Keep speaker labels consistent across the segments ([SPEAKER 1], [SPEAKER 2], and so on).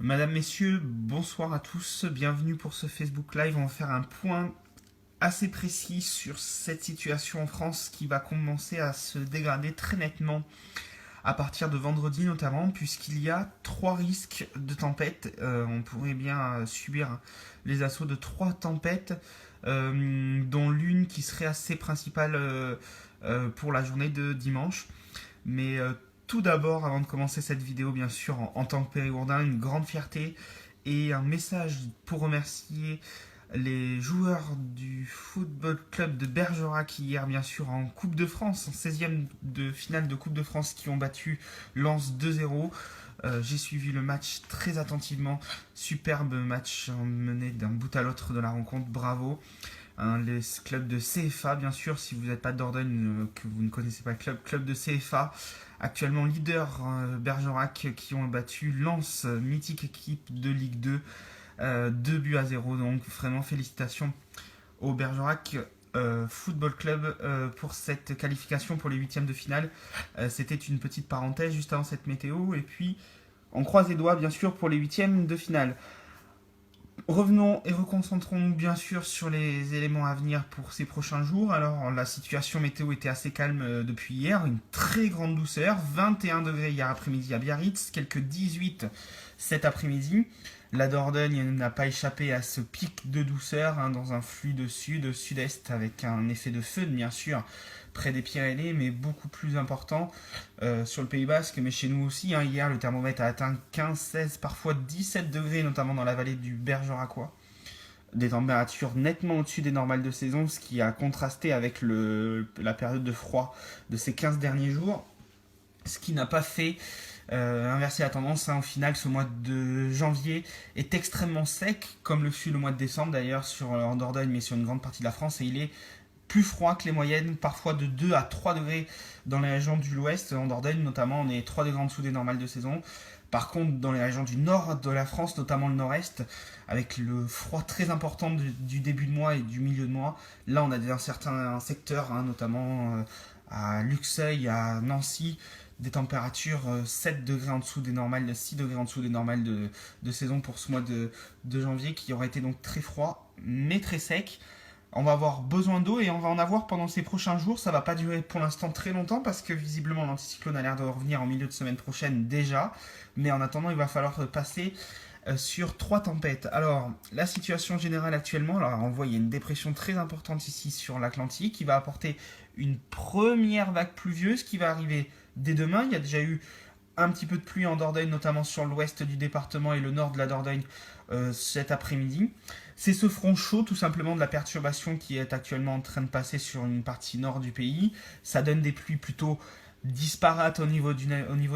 [SPEAKER 1] Madame, Messieurs, bonsoir à tous, bienvenue pour ce Facebook Live. On va faire un point assez précis sur cette situation en France qui va commencer à se dégrader très nettement à partir de vendredi notamment, puisqu'il y a trois risques de tempête. On pourrait bien subir les assauts de trois tempêtes, dont l'une qui serait assez principale pour la journée de dimanche. Mais tout d'abord, avant de commencer cette vidéo, bien sûr, en tant que Périgourdin, une grande fierté et un message pour remercier les joueurs du football club de Bergerac hier, bien sûr, en Coupe de France, en 16e de finale de Coupe de France, qui ont battu Lens 2-0. J'ai suivi le match très attentivement. Superbe match mené d'un bout à l'autre de la rencontre. Bravo. Les clubs de CFA, bien sûr, si vous n'êtes pas de Dordogne, que vous ne connaissez pas le club de CFA, actuellement leader Bergerac, qui ont battu Lens, mythique équipe de Ligue 2, 2 buts à 0. Donc vraiment félicitations au Bergerac Football Club pour cette qualification pour les huitièmes de finale. C'était une petite parenthèse juste avant cette météo. Et puis on croise les doigts bien sûr pour les huitièmes de finale. Revenons et reconcentrons bien sûr sur les éléments à venir pour ces prochains jours. Alors la situation météo était assez calme depuis hier, une très grande douceur, 21 degrés hier après-midi à Biarritz, quelques 18 cet après-midi. La Dordogne n'a pas échappé à ce pic de douceur dans un flux de sud-est avec un effet de feu bien sûr près des Pyrénées, mais beaucoup plus important sur le Pays Basque, mais chez nous aussi. Hier, le thermomètre a atteint 15, 16, parfois 17 degrés, notamment dans la vallée du Bergeracois. Des températures nettement au-dessus des normales de saison, ce qui a contrasté avec la période de froid de ces 15 derniers jours, ce qui n'a pas fait inverser la tendance. Au final, ce mois de janvier est extrêmement sec, comme le fut le mois de décembre d'ailleurs en Dordogne, mais sur une grande partie de la France, et il est plus froid que les moyennes, parfois de 2 à 3 degrés dans les régions de l'ouest. En Dordogne notamment, on est 3 degrés en dessous des normales de saison. Par contre, dans les régions du nord de la France, notamment le nord-est, avec le froid très important du début de mois et du milieu de mois, là on a dans certains secteurs, notamment à Luxeuil, à Nancy, des températures 7 degrés en dessous des normales, 6 degrés en dessous des normales de saison pour ce mois de janvier, qui aurait été donc très froid, mais très sec. On va avoir besoin d'eau et on va en avoir pendant ces prochains jours. Ça va pas durer pour l'instant très longtemps parce que visiblement l'anticyclone a l'air de revenir en milieu de semaine prochaine déjà. Mais en attendant, il va falloir passer sur trois tempêtes. Alors, la situation générale actuellement, alors on voit il y a une dépression très importante ici sur l'Atlantique qui va apporter une première vague pluvieuse qui va arriver dès demain. Il y a déjà eu un petit peu de pluie en Dordogne, notamment sur l'ouest du département et le nord de la Dordogne cet après-midi. C'est ce front chaud tout simplement de la perturbation qui est actuellement en train de passer sur une partie nord du pays. Ça donne des pluies plutôt disparates au niveau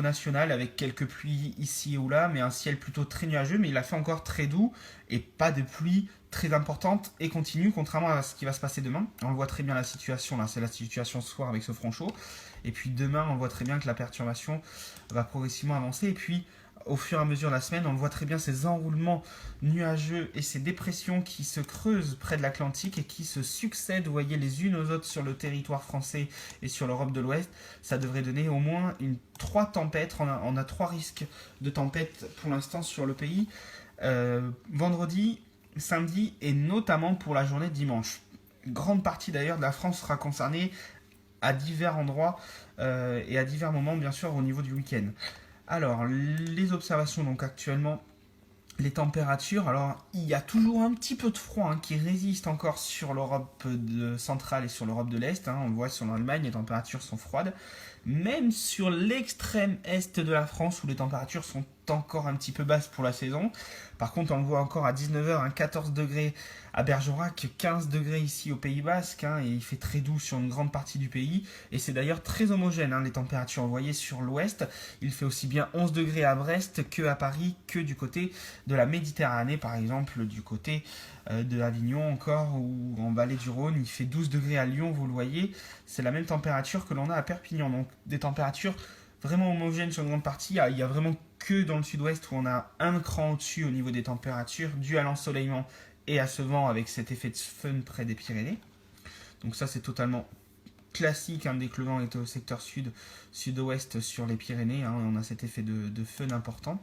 [SPEAKER 1] national avec quelques pluies ici ou là, mais un ciel plutôt très nuageux, mais il a fait encore très doux et pas de pluie très importante et continue, contrairement à ce qui va se passer demain. On voit très bien la situation là, c'est la situation ce soir avec ce front chaud. Et puis demain, on voit très bien que la perturbation va progressivement avancer. Et puis, au fur et à mesure de la semaine, on voit très bien ces enroulements nuageux et ces dépressions qui se creusent près de l'Atlantique et qui se succèdent, vous voyez, les unes aux autres sur le territoire français et sur l'Europe de l'Ouest. Ça devrait donner au moins trois tempêtes. On a trois risques de tempêtes pour l'instant sur le pays. Vendredi, samedi et notamment pour la journée de dimanche. Une grande partie d'ailleurs de la France sera concernée à divers endroits et à divers moments, bien sûr, au niveau du week-end. Alors, les observations, donc actuellement, les températures. Alors, il y a toujours un petit peu de froid qui résiste encore sur l'Europe centrale et sur l'Europe de l'Est. On le voit sur l'Allemagne, les températures sont froides. Même sur l'extrême est de la France, où les températures sont encore un petit peu basses pour la saison. Par contre, on le voit encore à 19h, 14 degrés à Bergerac, 15 degrés ici au Pays Basque, et il fait très doux sur une grande partie du pays. Et c'est d'ailleurs très homogène, les températures. Vous voyez sur l'ouest, il fait aussi bien 11 degrés à Brest que à Paris, que du côté de la Méditerranée, par exemple, du côté de Avignon encore, ou en vallée du Rhône, il fait 12 degrés à Lyon, vous le voyez. C'est la même température que l'on a à Perpignan. Donc des températures vraiment homogènes sur une grande partie. Il y a vraiment que dans le sud-ouest où on a un cran au-dessus au niveau des températures, dû à l'ensoleillement et à ce vent avec cet effet de fun près des Pyrénées. Donc ça c'est totalement classique dès que le vent est au secteur sud-ouest sur les Pyrénées. On a cet effet de fun important.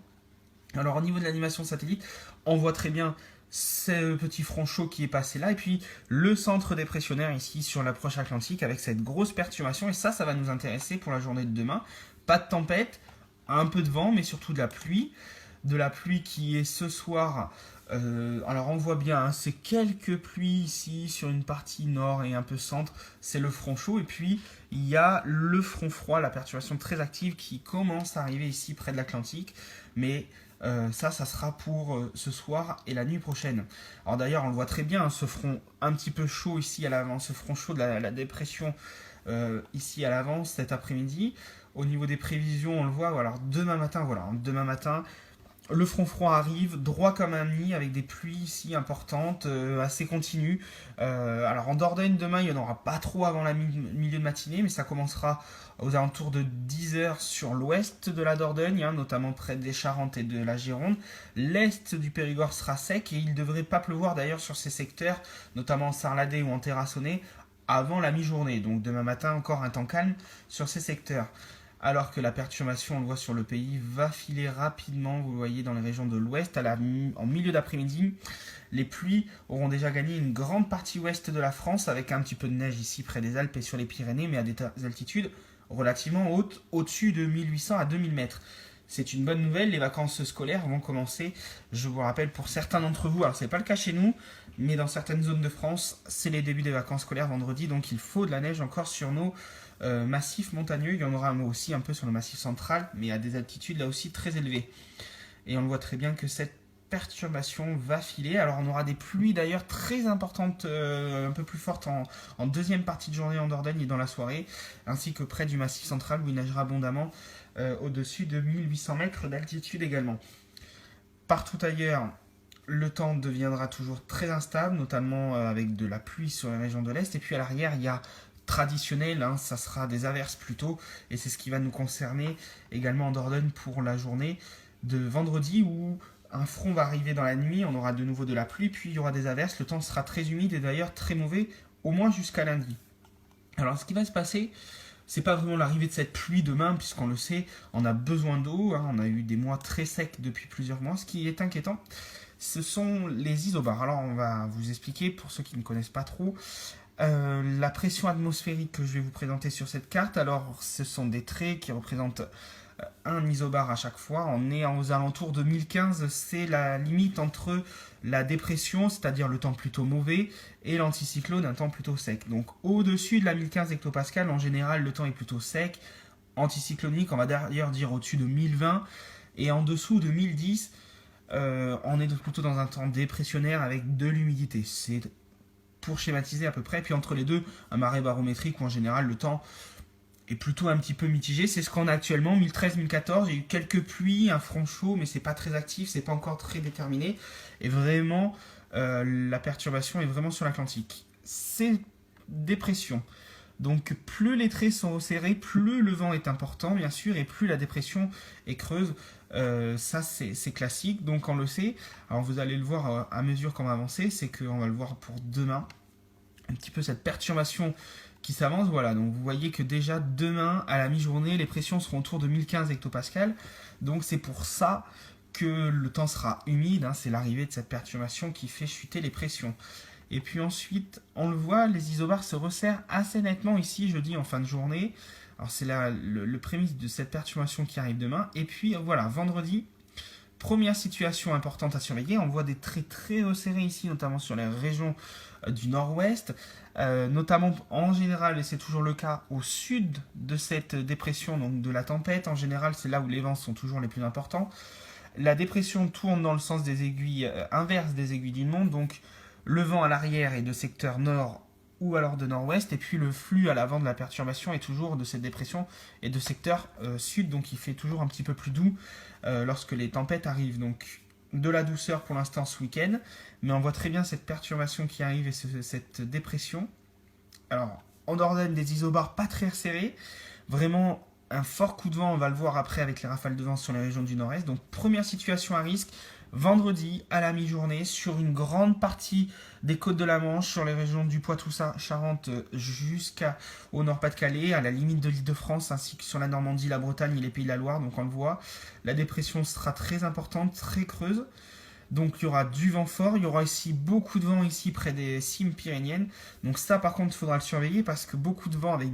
[SPEAKER 1] Alors au niveau de l'animation satellite, on voit très bien ce petit front chaud qui est passé là, et puis le centre dépressionnaire ici sur l'approche atlantique avec cette grosse perturbation, et ça va nous intéresser pour la journée de demain. Pas de tempête, un peu de vent, mais surtout de la pluie qui est ce soir. Alors on voit bien, hein, c'est quelques pluies ici sur une partie nord et un peu centre, c'est le front chaud, et puis il y a le front froid, la perturbation très active qui commence à arriver ici près de l'Atlantique, mais ça sera pour ce soir et la nuit prochaine. Alors d'ailleurs, on le voit très bien, hein, ce front un petit peu chaud ici à l'avant, ce front chaud de la dépression ici à l'avant cet après-midi. Au niveau des prévisions, on le voit, alors demain matin, le front froid arrive, droit comme un nid, avec des pluies ici importantes, assez continues. Alors en Dordogne, demain, il n'y en aura pas trop avant la milieu de matinée, mais ça commencera aux alentours de 10 h sur l'ouest de la Dordogne, hein, notamment près des Charentes et de la Gironde. L'est du Périgord sera sec et il ne devrait pas pleuvoir d'ailleurs sur ces secteurs, notamment en Sarladé ou en Terrassonnais, avant la mi-journée. Donc demain matin, encore un temps calme sur ces secteurs. Alors que la perturbation, on le voit sur le pays, va filer rapidement, vous le voyez, dans les régions de l'ouest, en milieu d'après-midi. Les pluies auront déjà gagné une grande partie ouest de la France, avec un petit peu de neige ici près des Alpes et sur les Pyrénées, mais à des altitudes relativement hautes, au-dessus de 1800 à 2000 mètres. C'est une bonne nouvelle, les vacances scolaires vont commencer, je vous rappelle, pour certains d'entre vous, alors c'est pas le cas chez nous, mais dans certaines zones de France, c'est les débuts des vacances scolaires vendredi, donc il faut de la neige encore sur nos massifs montagneux. Il y en aura aussi un peu sur le massif central, mais à des altitudes là aussi très élevées. Et on le voit très bien que cette perturbation va filer. Alors on aura des pluies d'ailleurs très importantes, un peu plus fortes en deuxième partie de journée en Dordogne et dans la soirée, ainsi que près du massif central où il neigera abondamment au-dessus de 1800 mètres d'altitude également. Partout ailleurs, le temps deviendra toujours très instable, notamment avec de la pluie sur les régions de l'Est. Et puis à l'arrière, il y a traditionnel, hein, ça sera des averses plutôt, et c'est ce qui va nous concerner également en Dordogne pour la journée de vendredi où un front va arriver dans la nuit, on aura de nouveau de la pluie, puis il y aura des averses, le temps sera très humide et d'ailleurs très mauvais, au moins jusqu'à lundi. Alors ce qui va se passer, c'est pas vraiment l'arrivée de cette pluie demain, puisqu'on le sait, on a besoin d'eau, hein, on a eu des mois très secs depuis plusieurs mois. Ce qui est inquiétant, ce sont les isobars. Alors on va vous expliquer, pour ceux qui ne connaissent pas trop, la pression atmosphérique que je vais vous présenter sur cette carte. Alors ce sont des traits qui représentent un isobar à chaque fois. On est aux alentours de 1015, c'est la limite entre la dépression, c'est-à-dire le temps plutôt mauvais, et l'anticyclone, un temps plutôt sec. Donc au-dessus de la 1015 hectopascal, en général, le temps est plutôt sec. Anticyclonique, on va d'ailleurs dire au-dessus de 1020, et en dessous de 1010, on est plutôt dans un temps dépressionnaire avec de l'humidité. C'est pour schématiser à peu près. Puis entre les deux, un marais barométrique où en général le temps est plutôt un petit peu mitigé. C'est ce qu'on a actuellement, 1013-1014. Il y a eu quelques pluies, un front chaud, mais c'est pas très actif, c'est pas encore très déterminé. Et vraiment, la perturbation est vraiment sur l'Atlantique. C'est dépression. Donc plus les traits sont resserrés, plus le vent est important, bien sûr, et plus la dépression est creuse. Ça, c'est classique, donc on le sait. Alors vous allez le voir à mesure qu'on va avancer, c'est qu'on va le voir pour demain. Un petit peu cette perturbation qui s'avance, voilà. Donc vous voyez que déjà demain, à la mi-journée, les pressions seront autour de 1015 hectopascal. Donc c'est pour ça que le temps sera humide, hein, c'est l'arrivée de cette perturbation qui fait chuter les pressions. Et puis ensuite, on le voit, les isobars se resserrent assez nettement ici, jeudi en fin de journée. Alors c'est le prémisse de cette perturbation qui arrive demain. Et puis voilà, vendredi, première situation importante à surveiller. On voit des traits très resserrés ici, notamment sur les régions du nord-ouest, notamment en général, et c'est toujours le cas, au sud de cette dépression, donc de la tempête. En général, c'est là où les vents sont toujours les plus importants. La dépression tourne dans le sens des aiguilles inverse des aiguilles d'une montre, donc le vent à l'arrière est de secteur nord ou alors de nord-ouest, et puis le flux à l'avant de la perturbation est toujours de cette dépression et de secteur sud, donc il fait toujours un petit peu plus doux lorsque les tempêtes arrivent. Donc de la douceur pour l'instant ce week-end, mais on voit très bien cette perturbation qui arrive et cette dépression. Alors en Dordogne, des isobars pas très resserrés, vraiment un fort coup de vent, on va le voir après avec les rafales de vent sur les régions du nord-est. Donc première situation à risque, vendredi à la mi-journée sur une grande partie des côtes de la Manche, sur les régions du Poitou-Charentes jusqu'au Nord-Pas-de-Calais, à la limite de l'Île-de-France, ainsi que sur la Normandie, la Bretagne et les Pays de la Loire. Donc on le voit, la dépression sera très importante, très creuse. Donc il y aura du vent fort, il y aura aussi beaucoup de vent ici près des cimes pyrénéennes. Donc ça par contre il faudra le surveiller parce que beaucoup de vent avec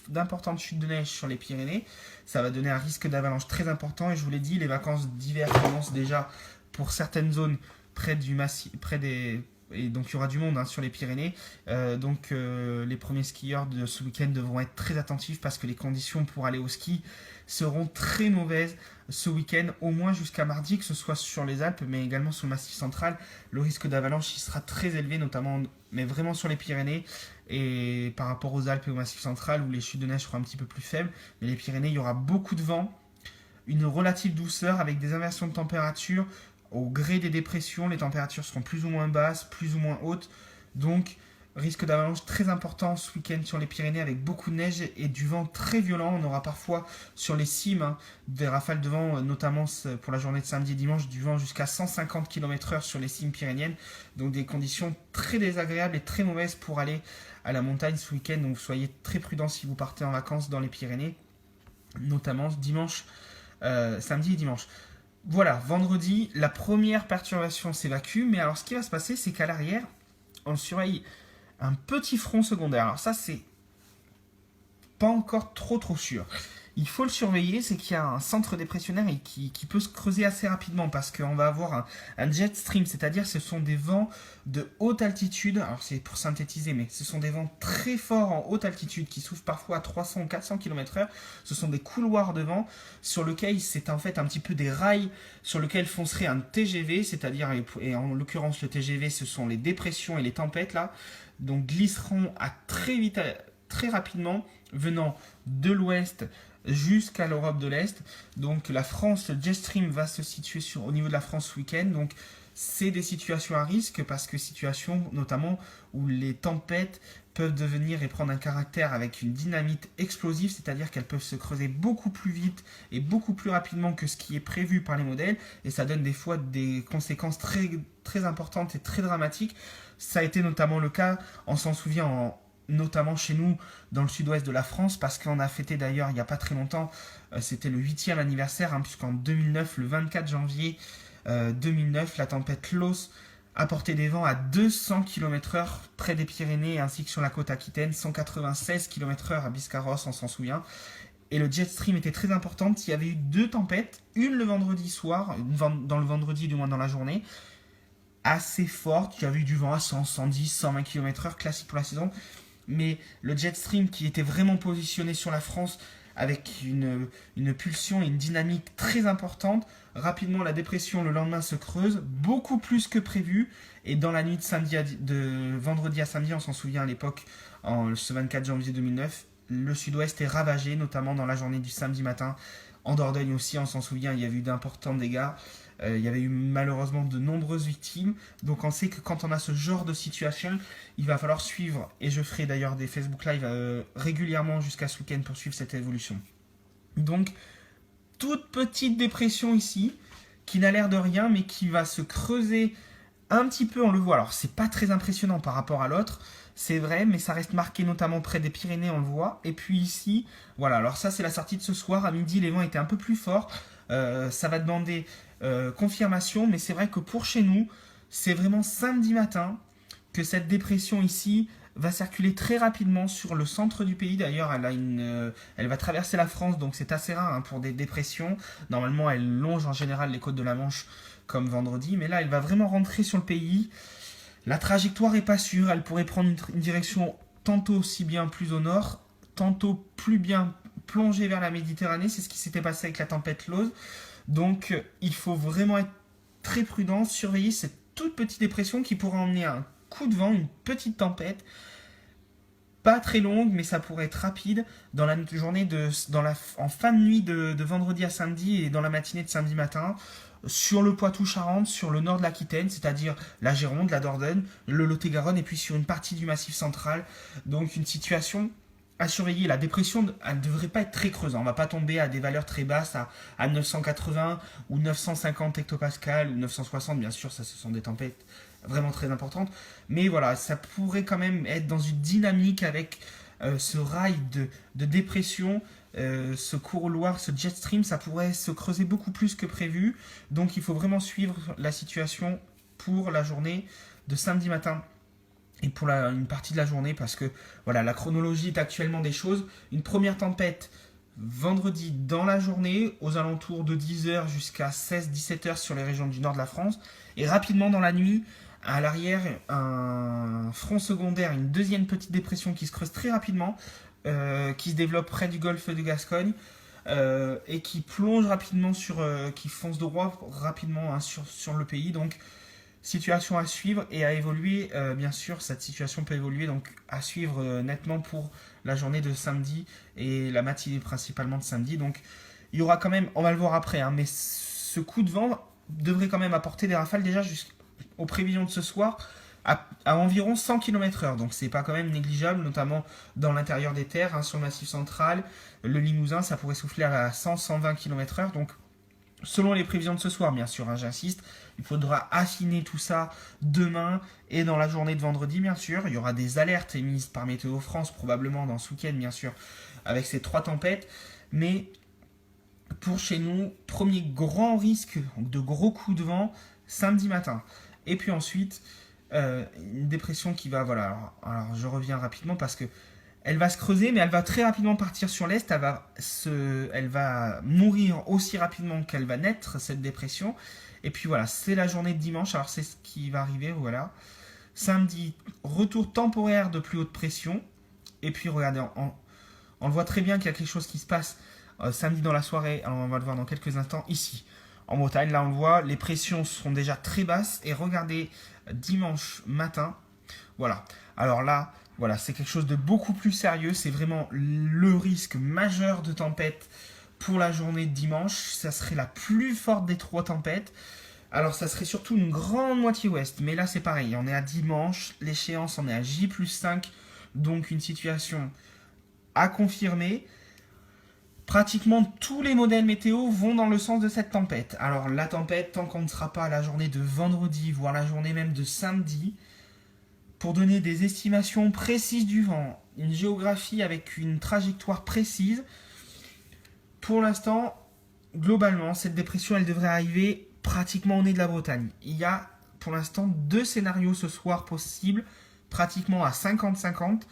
[SPEAKER 1] d'importantes chutes de neige sur les Pyrénées, ça va donner un risque d'avalanche très important. Et je vous l'ai dit, les vacances d'hiver commencent déjà pour certaines zones près du massif, près des... Et donc il y aura du monde sur les Pyrénées. Les premiers skieurs de ce week-end devront être très attentifs parce que les conditions pour aller au ski seront très mauvaises ce week-end, au moins jusqu'à mardi, que ce soit sur les Alpes, mais également sur le Massif central. Le risque d'avalanche il sera très élevé, notamment, mais vraiment sur les Pyrénées, et par rapport aux Alpes et au Massif central, où les chutes de neige seront un petit peu plus faibles. Mais les Pyrénées, il y aura beaucoup de vent, une relative douceur avec des inversions de température. Au gré des dépressions, les températures seront plus ou moins basses, plus ou moins hautes. Donc, risque d'avalanche très important ce week-end sur les Pyrénées avec beaucoup de neige et du vent très violent. On aura parfois sur les cimes des rafales de vent, notamment pour la journée de samedi et dimanche, du vent jusqu'à 150 km/h sur les cimes pyrénéennes. Donc des conditions très désagréables et très mauvaises pour aller à la montagne ce week-end. Donc soyez très prudents si vous partez en vacances dans les Pyrénées, notamment dimanche, samedi et dimanche. Voilà, vendredi, la première perturbation s'évacue. Mais alors ce qui va se passer, c'est qu'à l'arrière, on surveille un petit front secondaire. Alors ça, c'est pas encore trop sûr. Il faut le surveiller, c'est qu'il y a un centre dépressionnaire et qui peut se creuser assez rapidement parce qu'on va avoir un jet stream, c'est-à-dire ce sont des vents de haute altitude. Alors c'est pour synthétiser, mais ce sont des vents très forts en haute altitude qui soufflent parfois à 300 ou 400 km/h. Ce sont des couloirs de vent sur lesquels c'est en fait un petit peu des rails sur lesquels foncerait un TGV, c'est-à-dire, et en l'occurrence le TGV, ce sont les dépressions et les tempêtes là, donc glisseront à très vite, très rapidement, venant de l'ouest jusqu'à l'Europe de l'Est. Donc la France, le jet stream va se situer au niveau de la France ce week-end. Donc c'est des situations à risque parce que situations notamment où les tempêtes peuvent devenir et prendre un caractère avec une dynamite explosive, c'est-à-dire qu'elles peuvent se creuser beaucoup plus vite et beaucoup plus rapidement que ce qui est prévu par les modèles, et ça donne des fois des conséquences très, très importantes et très dramatiques. Ça a été notamment le cas, on s'en souvient, notamment chez nous dans le sud-ouest de la France, parce qu'on a fêté d'ailleurs il n'y a pas très longtemps, c'était le 8e anniversaire, puisqu'en 2009, le 24 janvier 2009, la tempête Los a porté des vents à 200 km/h près des Pyrénées ainsi que sur la côte aquitaine, 196 km/h à Biscarrosse, on s'en souvient. Et le jet stream était très important. Il y avait eu 2 tempêtes, une le vendredi soir, dans le vendredi du moins dans la journée, assez forte. Il y avait eu du vent à 100, 110, 120 km/h, classique pour la saison. Mais le jet stream qui était vraiment positionné sur la France avec une pulsion et une dynamique très importante, rapidement la dépression le lendemain se creuse, beaucoup plus que prévu, et dans la nuit de vendredi à samedi, on s'en souvient à l'époque, ce 24 janvier 2009, le sud-ouest est ravagé, notamment dans la journée du samedi matin. En Dordogne aussi, on s'en souvient, il y avait eu d'importants dégâts. Il y avait eu malheureusement de nombreuses victimes. Donc on sait que quand on a ce genre de situation, il va falloir suivre, et je ferai d'ailleurs des Facebook Live régulièrement jusqu'à ce week-end pour suivre cette évolution. Donc, toute petite dépression ici, qui n'a l'air de rien, mais qui va se creuser un petit peu, on le voit. Alors c'est pas très impressionnant par rapport à l'autre, c'est vrai, mais ça reste marqué notamment près des Pyrénées, on le voit. Et puis ici, voilà, alors ça c'est la sortie de ce soir, à midi les vents étaient un peu plus forts. Ça va demander confirmation, mais c'est vrai que pour chez nous, c'est vraiment samedi matin que cette dépression ici va circuler très rapidement sur le centre du pays. D'ailleurs, elle va traverser la France, donc c'est assez rare pour des dépressions. Normalement, elle longe en général les côtes de la Manche comme vendredi, mais là, elle va vraiment rentrer sur le pays. La trajectoire n'est pas sûre, elle pourrait prendre une direction tantôt aussi bien plus au nord, tantôt plus bien plongée vers la Méditerranée. C'est ce qui s'était passé avec la tempête Los. Donc, il faut vraiment être très prudent, surveiller cette toute petite dépression qui pourrait emmener un coup de vent, une petite tempête, pas très longue, mais ça pourrait être rapide dans la journée en fin de nuit de vendredi à samedi et dans la matinée de samedi matin, sur le Poitou-Charentes, sur le nord de l'Aquitaine, c'est-à-dire la Gironde, la Dordogne, le Lot-et-Garonne, et puis sur une partie du Massif central. Donc une situation à surveiller. La dépression, elle ne devrait pas être très creuse. On ne va pas tomber à des valeurs très basses, à 980 ou 950 hectopascal ou 960. Bien sûr, ça, ce sont des tempêtes vraiment très importantes. Mais voilà, ça pourrait quand même être dans une dynamique avec ce rail de dépression. Ce couloir, ce jet stream, ça pourrait se creuser beaucoup plus que prévu. Donc il faut vraiment suivre la situation pour la journée de samedi matin et pour une partie de la journée, parce que voilà, la chronologie est actuellement des choses. Une première tempête vendredi dans la journée, aux alentours de 10h jusqu'à 16-17h sur les régions du nord de la France, et rapidement dans la nuit, à l'arrière, un front secondaire, une deuxième petite dépression qui se creuse très rapidement, qui se développe près du golfe de Gascogne, et qui plonge rapidement qui fonce droit rapidement, hein, sur le pays. Donc situation à suivre et à évoluer. Bien sûr, cette situation peut évoluer, donc à suivre nettement pour la journée de samedi et la matinée principalement de samedi. Donc il y aura quand même, on va le voir après, hein, mais ce coup de vent devrait quand même apporter des rafales déjà jusqu'aux prévisions de ce soir à environ 100 km/h. Donc c'est pas quand même négligeable, notamment dans l'intérieur des terres, hein, sur le massif central. Le Limousin, ça pourrait souffler à 100-120 km/h. Donc selon les prévisions de ce soir, bien sûr, hein, j'insiste, il faudra affiner tout ça demain et dans la journée de vendredi, bien sûr. Il y aura des alertes émises par Météo France, probablement dans ce week-end, bien sûr, avec ces 3 tempêtes. Mais pour chez nous, premier grand risque de gros coups de vent samedi matin. Et puis ensuite, une dépression qui va, voilà, alors je reviens rapidement parce que elle va se creuser, mais elle va très rapidement partir sur l'est. Elle va mourir aussi rapidement qu'elle va naître, cette dépression. Et puis voilà, c'est la journée de dimanche. Alors c'est ce qui va arriver, voilà. Samedi, retour temporaire de plus haute pression. Et puis regardez, on le voit très bien qu'il y a quelque chose qui se passe samedi dans la soirée. Alors, on va le voir dans quelques instants ici. En Bretagne, là on le voit, les pressions sont déjà très basses. Et regardez, dimanche matin, voilà. Alors là, voilà, c'est quelque chose de beaucoup plus sérieux. C'est vraiment le risque majeur de tempête pour la journée de dimanche. Ça serait la plus forte des 3 tempêtes. Alors ça serait surtout une grande moitié ouest. Mais là c'est pareil, on est à dimanche. L'échéance, on est à J+5. Donc une situation à confirmer. Pratiquement tous les modèles météo vont dans le sens de cette tempête. Alors la tempête, tant qu'on ne sera pas à la journée de vendredi, voire la journée même de samedi, pour donner des estimations précises du vent, une géographie avec une trajectoire précise, pour l'instant, globalement, cette dépression, elle devrait arriver pratiquement au nez de la Bretagne. Il y a pour l'instant 2 scénarios ce soir possibles, pratiquement à 50-50.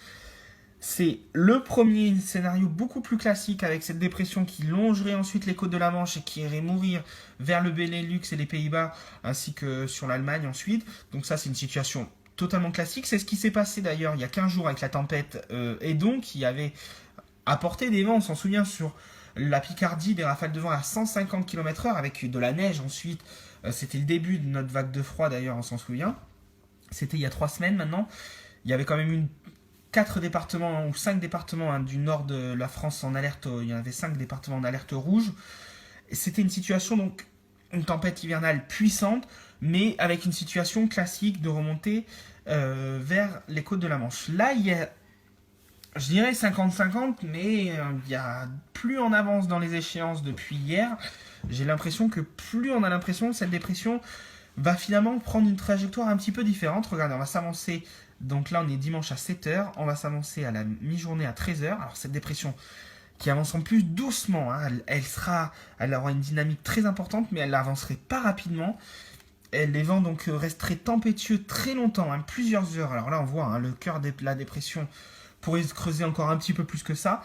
[SPEAKER 1] C'est le premier scénario beaucoup plus classique avec cette dépression qui longerait ensuite les côtes de la Manche et qui irait mourir vers le Benelux et les Pays-Bas, ainsi que sur l'Allemagne ensuite. Donc ça, c'est une situation totalement classique. C'est ce qui s'est passé d'ailleurs il y a 15 jours avec la tempête Edon, qui avait apporté des vents, on s'en souvient, sur la Picardie, des rafales de vent à 150 km/h avec de la neige ensuite. C'était le début de notre vague de froid d'ailleurs, on s'en souvient. C'était il y a 3 semaines maintenant. Il y avait quand même 4 départements ou 5 départements, hein, du nord de la France en alerte. Il y en avait 5 départements en alerte rouge. Et c'était une situation, donc une tempête hivernale puissante, mais avec une situation classique de remontée vers les côtes de la Manche. Là, il y a, je dirais 50-50, mais il y a plus on avance dans les échéances depuis hier, j'ai l'impression que plus on a l'impression que cette dépression va finalement prendre une trajectoire un petit peu différente. Regardez, on va s'avancer, donc là on est dimanche à 7h, on va s'avancer à la mi-journée à 13h. Alors cette dépression qui avance en plus doucement, hein, elle aura une dynamique très importante, mais elle n'avancerait pas rapidement. Les vents donc resteraient tempétueux très longtemps, hein, plusieurs heures. Alors là on voit, hein, le cœur de la dépression pourrait se creuser encore un petit peu plus que ça.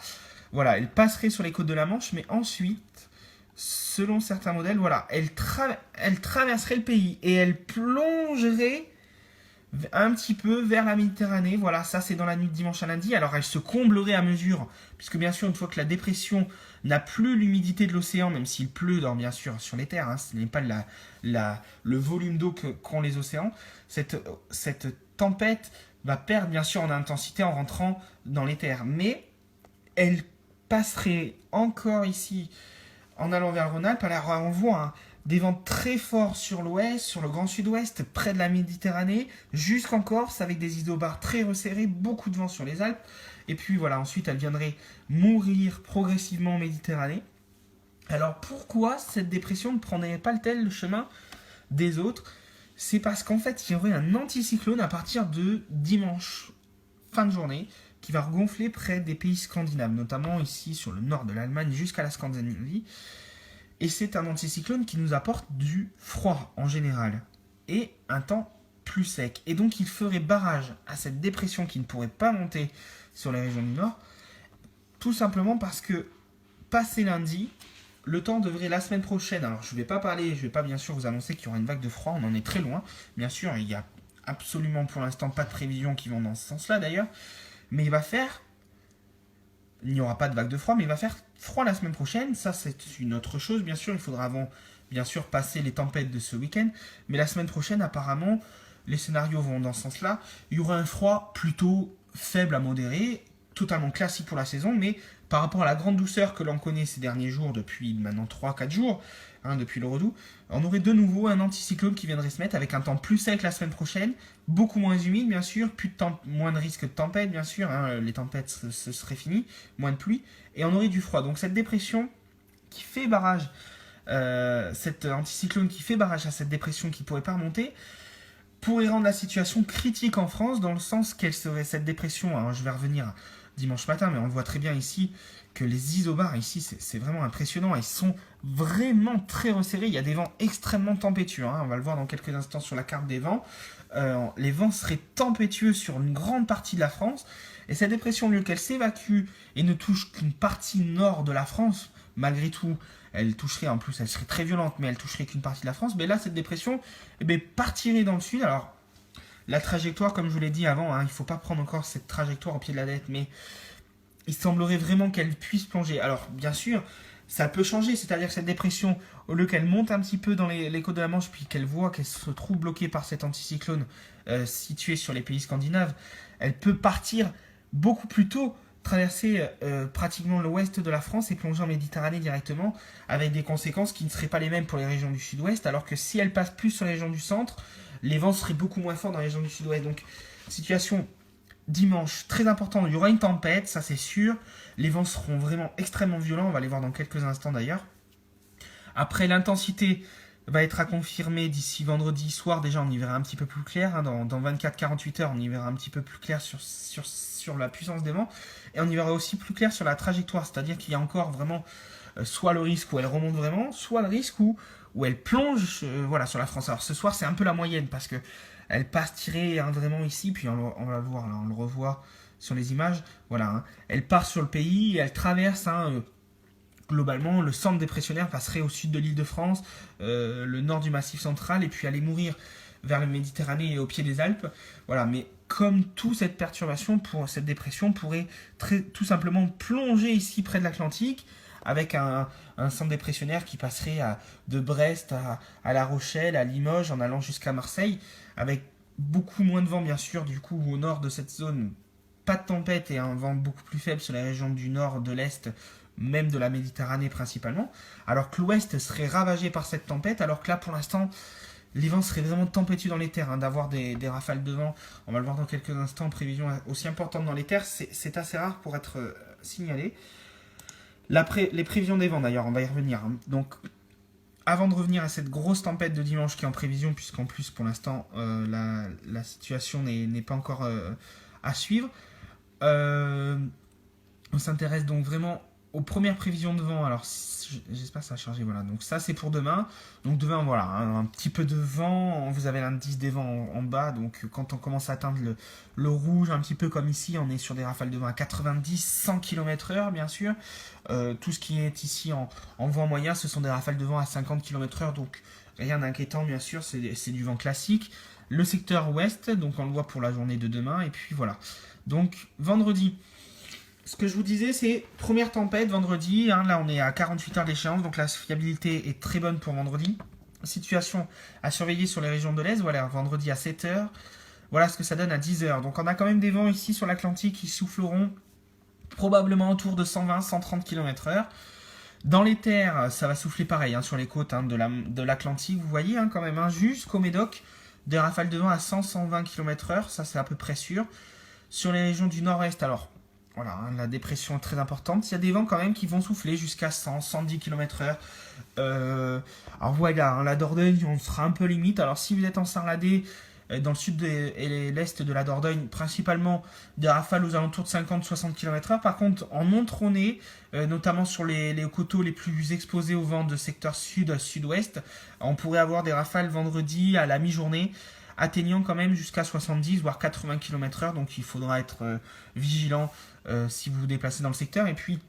[SPEAKER 1] Voilà, elle passerait sur les côtes de la Manche, mais ensuite, selon certains modèles, voilà, elle traverserait le pays et elle plongerait un petit peu vers la Méditerranée. Voilà, ça c'est dans la nuit de dimanche à lundi. Alors elle se comblerait à mesure, puisque bien sûr, une fois que la dépression n'a plus l'humidité de l'océan, même s'il pleut bien sûr sur les terres, hein, ce n'est pas le volume d'eau qu'ont les océans, cette tempête va perdre bien sûr en intensité en rentrant dans les terres. Mais elle passerait encore ici en allant vers le Rhône-Alpes. Alors on voit, hein, des vents très forts sur l'ouest, sur le grand sud-ouest, près de la Méditerranée, jusqu'en Corse, avec des isobars très resserrés, beaucoup de vent sur les Alpes. Et puis voilà, ensuite elle viendrait mourir progressivement en Méditerranée. Alors pourquoi cette dépression ne prendrait pas le chemin des autres? C'est parce qu'en fait il y aurait un anticyclone à partir de dimanche, fin de journée, qui va regonfler près des pays scandinaves, notamment ici sur le nord de l'Allemagne jusqu'à la Scandinavie. Et c'est un anticyclone qui nous apporte du froid en général et un temps plus sec. Et donc il ferait barrage à cette dépression qui ne pourrait pas monter sur les régions du nord, tout simplement parce que passé lundi, le temps devrait la semaine prochaine, alors je ne vais pas bien sûr vous annoncer qu'il y aura une vague de froid, on en est très loin, bien sûr il n'y a absolument pour l'instant pas de prévisions qui vont dans ce sens-là d'ailleurs, mais il n'y aura pas de vague de froid, mais il va faire froid la semaine prochaine, ça c'est une autre chose bien sûr, il faudra avant bien sûr passer les tempêtes de ce week-end, mais la semaine prochaine apparemment les scénarios vont dans ce sens-là, il y aura un froid plutôt faible à modéré, totalement classique pour la saison, mais par rapport à la grande douceur que l'on connaît ces derniers jours, depuis maintenant 3-4 jours, depuis le redout, on aurait de nouveau un anticyclone qui viendrait se mettre avec un temps plus sec la semaine prochaine, beaucoup moins humide bien sûr, moins de risque de tempête bien sûr, les tempêtes ce serait fini, moins de pluie, et on aurait du froid. Donc cette dépression qui fait barrage, cet anticyclone qui fait barrage à cette dépression qui ne pourrait pas remonter, pourrait rendre la situation critique en France, dans le sens qu'elle serait cette dépression, alors je vais revenir dimanche matin, mais on le voit très bien ici, que les isobars ici, c'est vraiment impressionnant, ils sont vraiment très resserrés, il y a des vents extrêmement tempétueux, on va le voir dans quelques instants sur la carte des vents, les vents seraient tempétueux sur une grande partie de la France, et cette dépression, au lieu qu'elle s'évacue et ne touche qu'une partie nord de la France, malgré tout, elle toucherait, en plus elle serait très violente, mais elle toucherait qu'une partie de la France, mais là cette dépression partirait dans le sud. Alors la trajectoire, comme je vous l'ai dit avant, il ne faut pas prendre encore cette trajectoire au pied de la lettre, mais il semblerait vraiment qu'elle puisse plonger. Alors bien sûr, ça peut changer, c'est-à-dire que cette dépression, au lieu qu'elle monte un petit peu dans les côtes de la Manche, puis qu'elle voit qu'elle se trouve bloquée par cet anticyclone situé sur les pays scandinaves, elle peut partir beaucoup plus tôt, traverser pratiquement l'ouest de la France et plonger en Méditerranée directement, avec des conséquences qui ne seraient pas les mêmes pour les régions du sud-ouest, alors que si elle passe plus sur les régions du centre, les vents seraient beaucoup moins forts dans les régions du sud-ouest. Donc situation dimanche très importante, il y aura une tempête, ça c'est sûr, les vents seront vraiment extrêmement violents, on va les voir dans quelques instants d'ailleurs. Après, l'intensité va être à confirmer d'ici vendredi soir, déjà on y verra un petit peu plus clair, dans 24-48 heures on y verra un petit peu plus clair sur la puissance des vents, et on y verra aussi plus clair sur la trajectoire, c'est-à-dire qu'il y a encore vraiment soit le risque où elle remonte vraiment, soit le risque où elle plonge sur la France. Alors ce soir c'est un peu la moyenne, parce que elle passe tirée vraiment ici, puis on va le voir, là, on le revoit sur les images, voilà, elle part sur le pays, et elle traverse globalement, le centre dépressionnaire passerait au sud de l'Île-de-France, le nord du Massif central, et puis aller mourir vers la Méditerranée et au pied des Alpes. Voilà, mais comme toute cette perturbation, cette dépression pourrait tout simplement plonger ici près de l'Atlantique, avec un centre dépressionnaire qui passerait de Brest à La Rochelle, à Limoges, en allant jusqu'à Marseille, avec beaucoup moins de vent bien sûr, du coup au nord de cette zone, pas de tempête et un vent beaucoup plus faible sur les régions du nord, de l'est, même de la Méditerranée principalement, alors que l'ouest serait ravagé par cette tempête, alors que là pour l'instant les vents seraient vraiment tempétueux dans les terres, d'avoir des rafales de vent, on va le voir dans quelques instants, prévision aussi importante dans les terres, c'est assez rare pour être signalé. Les prévisions des vents d'ailleurs, on va y revenir, Donc avant de revenir à cette grosse tempête de dimanche qui est en prévision, puisqu'en plus pour l'instant la situation n'est pas encore à suivre, on s'intéresse donc vraiment aux premières prévisions de vent. Alors j'espère que ça a chargé, voilà, donc ça c'est pour demain. Donc demain voilà, un petit peu de vent, vous avez l'indice des vents en bas, donc quand on commence à atteindre le rouge, un petit peu comme ici, on est sur des rafales de vent à 90-100 km/h bien sûr. Tout ce qui est ici en vent moyen, ce sont des rafales de vent à 50 km/h, donc rien d'inquiétant bien sûr, c'est du vent classique. Le secteur ouest, donc on le voit pour la journée de demain, et puis voilà. Donc vendredi, ce que je vous disais, c'est première tempête vendredi, là on est à 48 heures d'échéance, donc la fiabilité est très bonne pour vendredi. Situation à surveiller sur les régions de l'Est, voilà, vendredi à 7 heures, voilà ce que ça donne à 10 heures. Donc on a quand même des vents ici sur l'Atlantique qui souffleront probablement autour de 120-130 km/h. Dans les terres, ça va souffler pareil, sur les côtes de l'Atlantique, vous voyez quand même, jusqu'au Médoc, des rafales de vent à 100-120 km/h, ça c'est à peu près sûr. Sur les régions du nord-est, alors Voilà, hein, la dépression est très importante. Il y a des vents quand même qui vont souffler jusqu'à 100, 110 km/h. Alors voilà, hein, la Dordogne, on sera un peu limite. Alors si vous êtes en Sarladé, dans le sud et l'est de la Dordogne, principalement des rafales aux alentours de 50-60 km/h. Par contre, en Montronnais, notamment sur les coteaux les plus exposés au vent de secteur sud-sud-ouest, on pourrait avoir des rafales vendredi à la mi-journée, atteignant quand même jusqu'à 70 voire 80 km/h. Donc il faudra être vigilant si vous vous déplacez dans le secteur. Et puis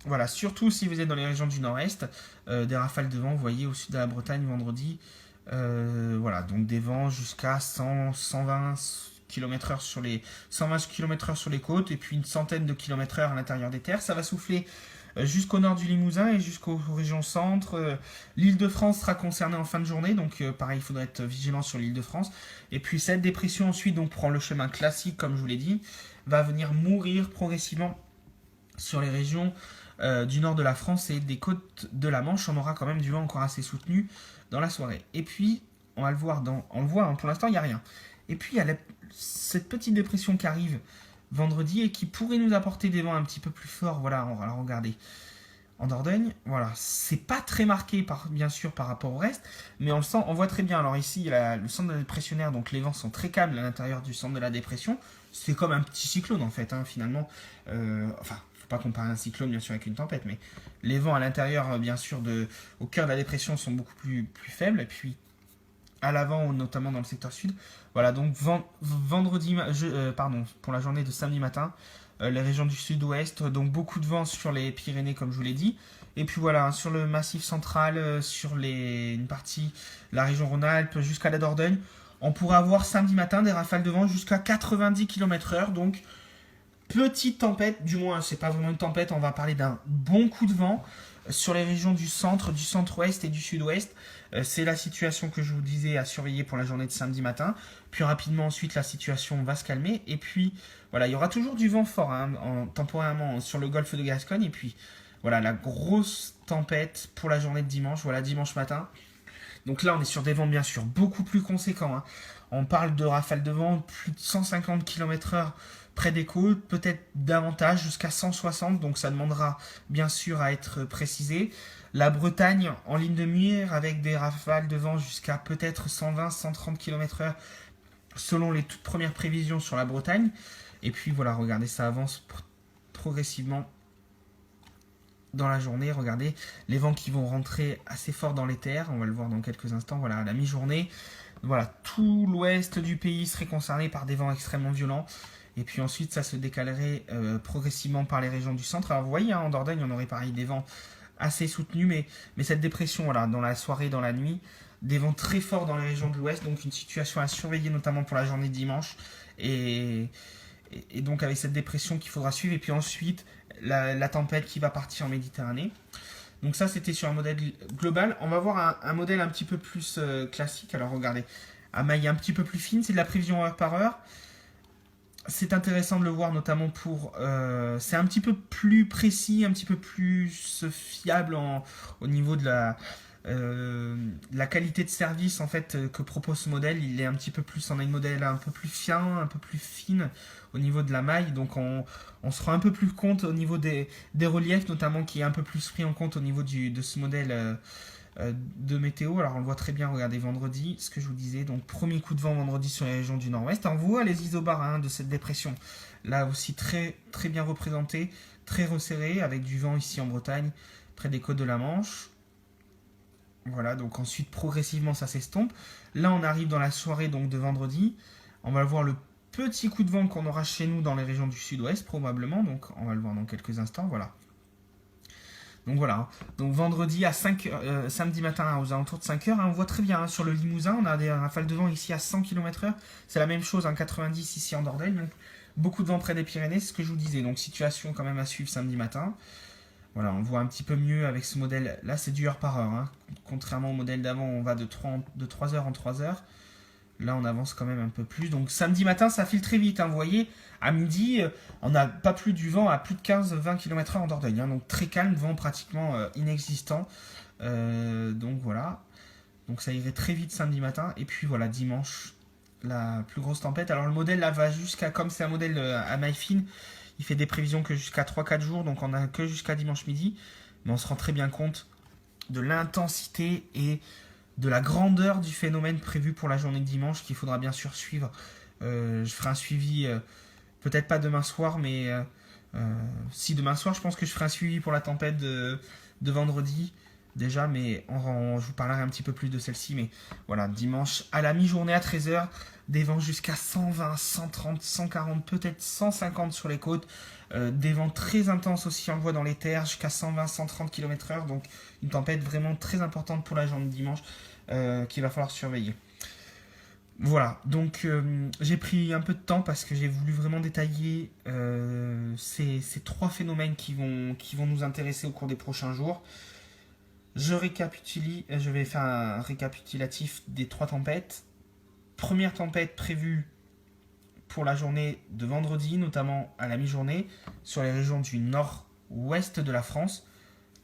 [SPEAKER 1] voilà, surtout si vous êtes dans les régions du nord-est, des rafales de vent, vous voyez, au sud de la Bretagne vendredi. Voilà, donc des vents jusqu'à 100, 120 km/h sur les 120 km/h sur les côtes et puis une centaine de km/h à l'intérieur des terres. Ça va souffler jusqu'au nord du Limousin et jusqu'aux régions centre. L'Île-de-France sera concernée en fin de journée, donc pareil, il faudra être vigilant sur l'Île-de-France. Et puis cette dépression ensuite donc prend le chemin classique, comme je vous l'ai dit, va venir mourir progressivement sur les régions du nord de la France et des côtes de la Manche. On aura quand même du vent encore assez soutenu dans la soirée. Et puis, on va le voir, on le voit, hein, pour l'instant, il n'y a rien. Et puis, il y a cette petite dépression qui arrive vendredi et qui pourrait nous apporter des vents un petit peu plus forts. Voilà, on va la regarder. En Dordogne, voilà, c'est pas très marqué bien sûr par rapport au reste, mais on le sent, on voit très bien. Alors ici, le centre de la dépressionnaire, donc les vents sont très calmes à l'intérieur du centre de la dépression. C'est comme un petit cyclone en fait, hein, finalement. Enfin, faut pas comparer un cyclone bien sûr avec une tempête, mais les vents à l'intérieur, bien sûr, au cœur de la dépression sont beaucoup plus faibles. Et puis à l'avant, notamment dans le secteur sud. Voilà, donc vendredi, pour la journée de samedi matin, les régions du sud-ouest, donc beaucoup de vent sur les Pyrénées, comme je vous l'ai dit. Et puis voilà, sur le massif central, sur une partie, la région Rhône-Alpes, jusqu'à la Dordogne, on pourra avoir samedi matin des rafales de vent jusqu'à 90 km/h. Donc, petite tempête, du moins, c'est pas vraiment une tempête, on va parler d'un bon coup de vent sur les régions du centre-ouest et du sud-ouest. C'est la situation que je vous disais à surveiller pour la journée de samedi matin. Puis rapidement ensuite la situation va se calmer. Et puis voilà, il y aura toujours du vent fort hein, temporairement sur le golfe de Gascogne. Et puis voilà, la grosse tempête pour la journée de dimanche. Voilà, dimanche matin. Donc là on est sur des vents bien sûr beaucoup plus conséquents. Hein. On parle de rafales de vent plus de 150 km/h près des côtes, peut-être davantage, jusqu'à 160, donc ça demandera bien sûr à être précisé. La Bretagne en ligne de mire avec des rafales de vent jusqu'à peut-être 120-130 km/h selon les toutes premières prévisions sur la Bretagne. Et puis voilà, regardez, ça avance progressivement dans la journée. Regardez les vents qui vont rentrer assez fort dans les terres, on va le voir dans quelques instants. Voilà, à la mi-journée, voilà, tout l'ouest du pays serait concerné par des vents extrêmement violents. Et puis ensuite, ça se décalerait progressivement par les régions du centre. Alors vous voyez, hein, en Dordogne, on aurait pareil des vents assez soutenus, mais cette dépression, voilà, dans la soirée, dans la nuit, des vents très forts dans les régions de l'ouest, donc une situation à surveiller notamment pour la journée de dimanche. Et donc avec cette dépression qu'il faudra suivre, et puis ensuite la tempête qui va partir en Méditerranée. Donc ça, c'était sur un modèle global. On va voir un modèle un petit peu plus classique. Alors regardez, à maille un petit peu plus fine, c'est de la prévision heure par heure. C'est intéressant de le voir notamment c'est un petit peu plus précis, un petit peu plus fiable au niveau de la qualité de service en fait que propose ce modèle. Il est un petit peu plus, on a une modèle un peu plus fin, un peu plus fine au niveau de la maille. Donc on se rend un peu plus compte au niveau des reliefs notamment, qui est un peu plus pris en compte au niveau de ce modèle de météo. Alors on le voit très bien, regardez vendredi, ce que je vous disais, donc premier coup de vent vendredi sur les régions du nord-ouest. On voit les isobars hein, de cette dépression, là aussi très, très bien représenté, très resserré, avec du vent ici en Bretagne, près des côtes de la Manche. Voilà, donc ensuite progressivement ça s'estompe. Là on arrive dans la soirée donc de vendredi, on va voir le petit coup de vent qu'on aura chez nous dans les régions du sud-ouest probablement, donc on va le voir dans quelques instants, voilà. Donc voilà, donc vendredi à 5 samedi matin aux alentours de 5h, hein, on voit très bien hein, sur le Limousin, on a des rafales de vent ici à 100 km/h, c'est la même chose, hein, 90 ici en Dordogne, donc beaucoup de vent près des Pyrénées, c'est ce que je vous disais, donc situation quand même à suivre samedi matin. Voilà, on le voit un petit peu mieux avec ce modèle, là c'est du heure par heure, hein. Contrairement au modèle d'avant, on va de 3 heures en 3 heures. Là, on avance quand même un peu plus. Donc, samedi matin, ça file très vite. Hein, vous voyez, à midi, on n'a pas plus du vent à plus de 15-20 km/h en Dordogne. Hein, donc, très calme, vent pratiquement inexistant. Donc, voilà. Donc, ça irait très vite samedi matin. Et puis, voilà, dimanche, la plus grosse tempête. Alors, le modèle, là, va jusqu'à, comme c'est un modèle à maille fine, Il fait des prévisions que jusqu'à 3-4 jours, donc on n'a que jusqu'à dimanche midi. Mais on se rend très bien compte de l'intensité et de la grandeur du phénomène prévu pour la journée de dimanche qu'il faudra bien sûr suivre. Je ferai un suivi, peut-être pas demain soir, mais si demain soir, je pense que je ferai un suivi pour la tempête de vendredi déjà, mais je vous parlerai un petit peu plus de celle-ci. Mais voilà, dimanche à la mi-journée à 13h, des vents jusqu'à 120, 130, 140, peut-être 150 sur les côtes. Des vents très intenses aussi, on le voit dans les terres, jusqu'à 120, 130 km/h. Donc une tempête vraiment très importante pour la journée de dimanche qu'il va falloir surveiller. Voilà, donc j'ai pris un peu de temps parce que j'ai voulu vraiment détailler ces 3 phénomènes qui vont nous intéresser au cours des prochains jours. Je vais faire un récapitulatif des 3 tempêtes. Première tempête prévue pour la journée de vendredi, notamment à la mi-journée, sur les régions du nord-ouest de la France.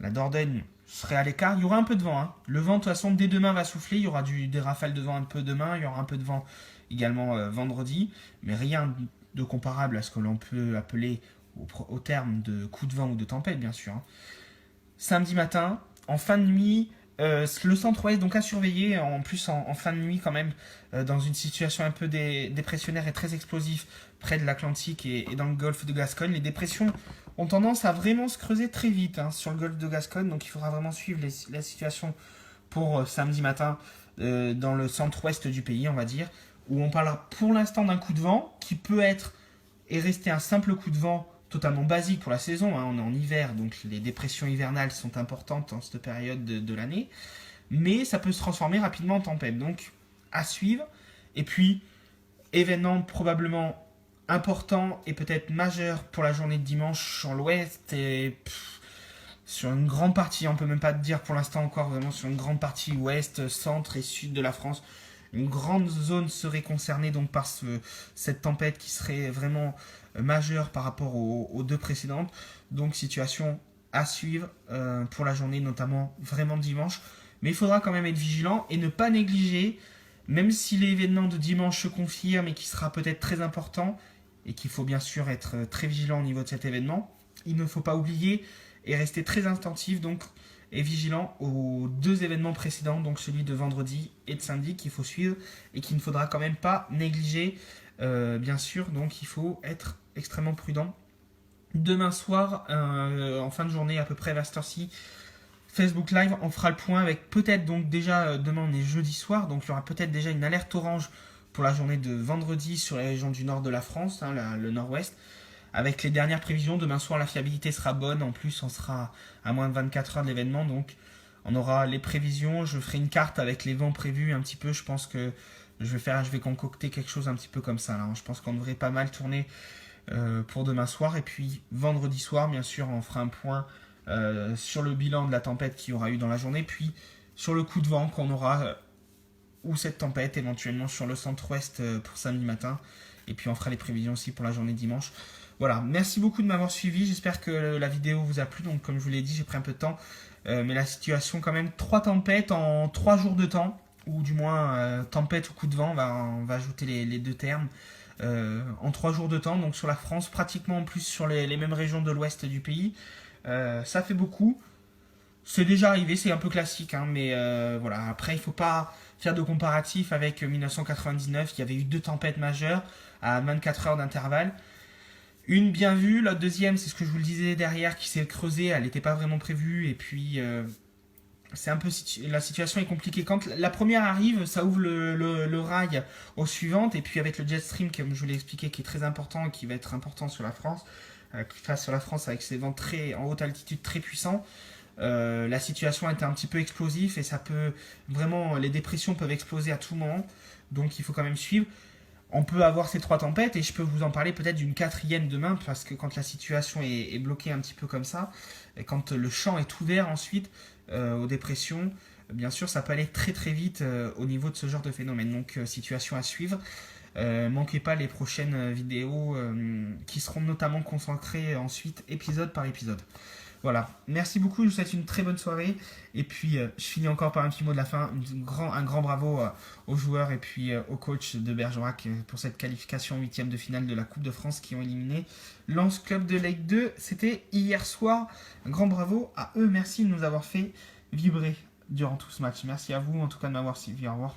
[SPEAKER 1] La Dordogne serait à l'écart. Il y aura un peu de vent. Hein. Le vent, de toute façon, dès demain va souffler. Il y aura des rafales de vent un peu demain. Il y aura un peu de vent également vendredi. Mais rien de comparable à ce que l'on peut appeler au terme de coups de vent ou de tempête, bien sûr. Hein. Samedi matin, en fin de nuit, le centre-ouest donc à surveiller, en plus en fin de nuit quand même, dans une situation un peu dépressionnaire et très explosive près de l'Atlantique et dans le golfe de Gascogne. Les dépressions ont tendance à vraiment se creuser très vite sur le golfe de Gascogne, donc il faudra vraiment suivre la situation pour samedi matin dans le centre-ouest du pays, on va dire, où on parlera pour l'instant d'un coup de vent qui peut être et rester un simple coup de vent totalement basique pour la saison. Hein. On est en hiver, donc les dépressions hivernales sont importantes en cette période de l'année. Mais ça peut se transformer rapidement en tempête. Donc, à suivre. Et puis, événement probablement important et peut-être majeur pour la journée de dimanche sur l'ouest et sur une grande partie, on peut même pas dire pour l'instant encore, vraiment sur une grande partie ouest, centre et sud de la France. Une grande zone serait concernée donc par cette tempête qui serait vraiment majeure par rapport aux 2 précédentes. Donc situation à suivre pour la journée, notamment vraiment dimanche. Mais il faudra quand même être vigilant et ne pas négliger, même si l'événement de dimanche se confirme et qui sera peut-être très important, et qu'il faut bien sûr être très vigilant au niveau de cet événement, il ne faut pas oublier et rester très attentif donc et vigilant aux 2 événements précédents, donc celui de vendredi et de samedi qu'il faut suivre et qu'il ne faudra quand même pas négliger, bien sûr, donc il faut être extrêmement prudent. Demain soir, en fin de journée à peu près vers cette heure-ci, Facebook Live, on fera le point avec peut-être donc déjà, demain on est jeudi soir, donc il y aura peut-être déjà une alerte orange pour la journée de vendredi sur les régions du nord de la France, le nord-ouest. Avec les dernières prévisions, demain soir la fiabilité sera bonne, en plus on sera à moins de 24 heures de l'événement, donc on aura les prévisions, je ferai une carte avec les vents prévus un petit peu, je pense que je vais concocter quelque chose un petit peu comme ça, là. Je pense qu'on devrait pas mal tourner pour demain soir, et puis vendredi soir bien sûr on fera un point sur le bilan de la tempête qu'il y aura eu dans la journée, puis sur le coup de vent qu'on aura, ou cette tempête éventuellement sur le centre-ouest pour samedi matin, et puis on fera les prévisions aussi pour la journée de dimanche. Voilà, merci beaucoup de m'avoir suivi, j'espère que la vidéo vous a plu, donc comme je vous l'ai dit, j'ai pris un peu de temps, mais la situation quand même, 3 tempêtes en 3 jours de temps, ou du moins tempête ou coup de vent, on va ajouter les 2 termes, en 3 jours de temps, donc sur la France, pratiquement en plus sur les mêmes régions de l'ouest du pays, ça fait beaucoup, c'est déjà arrivé, c'est un peu classique, hein, mais voilà, après il ne faut pas faire de comparatif avec 1999, il y avait eu 2 tempêtes majeures à 24 heures d'intervalle. Une bien vue, la deuxième, c'est ce que je vous le disais derrière, qui s'est creusée, elle n'était pas vraiment prévue, et puis c'est un peu la situation est compliquée. Quand la première arrive, ça ouvre le rail aux suivantes, et puis avec le jet stream, comme je vous l'ai expliqué, qui est très important, et qui va être important sur la France, qui passe sur la France avec ses vents en haute altitude très puissants, la situation était un petit peu explosive, et ça peut vraiment, les dépressions peuvent exploser à tout moment, donc il faut quand même suivre. On peut avoir ces 3 tempêtes, et je peux vous en parler peut-être d'une 4e demain, parce que quand la situation est bloquée un petit peu comme ça, et quand le champ est ouvert ensuite aux dépressions, bien sûr ça peut aller très très vite au niveau de ce genre de phénomène. Donc situation à suivre. Manquez pas les prochaines vidéos qui seront notamment concentrées ensuite épisode par épisode. Voilà, merci beaucoup, je vous souhaite une très bonne soirée. Et puis, je finis encore par un petit mot de la fin. Un grand bravo aux joueurs et puis au coach de Bergerac pour cette qualification en huitième de finale de la Coupe de France qui ont éliminé Lens Club de Ligue 2. C'était hier soir. Un grand bravo à eux. Merci de nous avoir fait vibrer durant tout ce match. Merci à vous en tout cas de m'avoir suivi. Au revoir.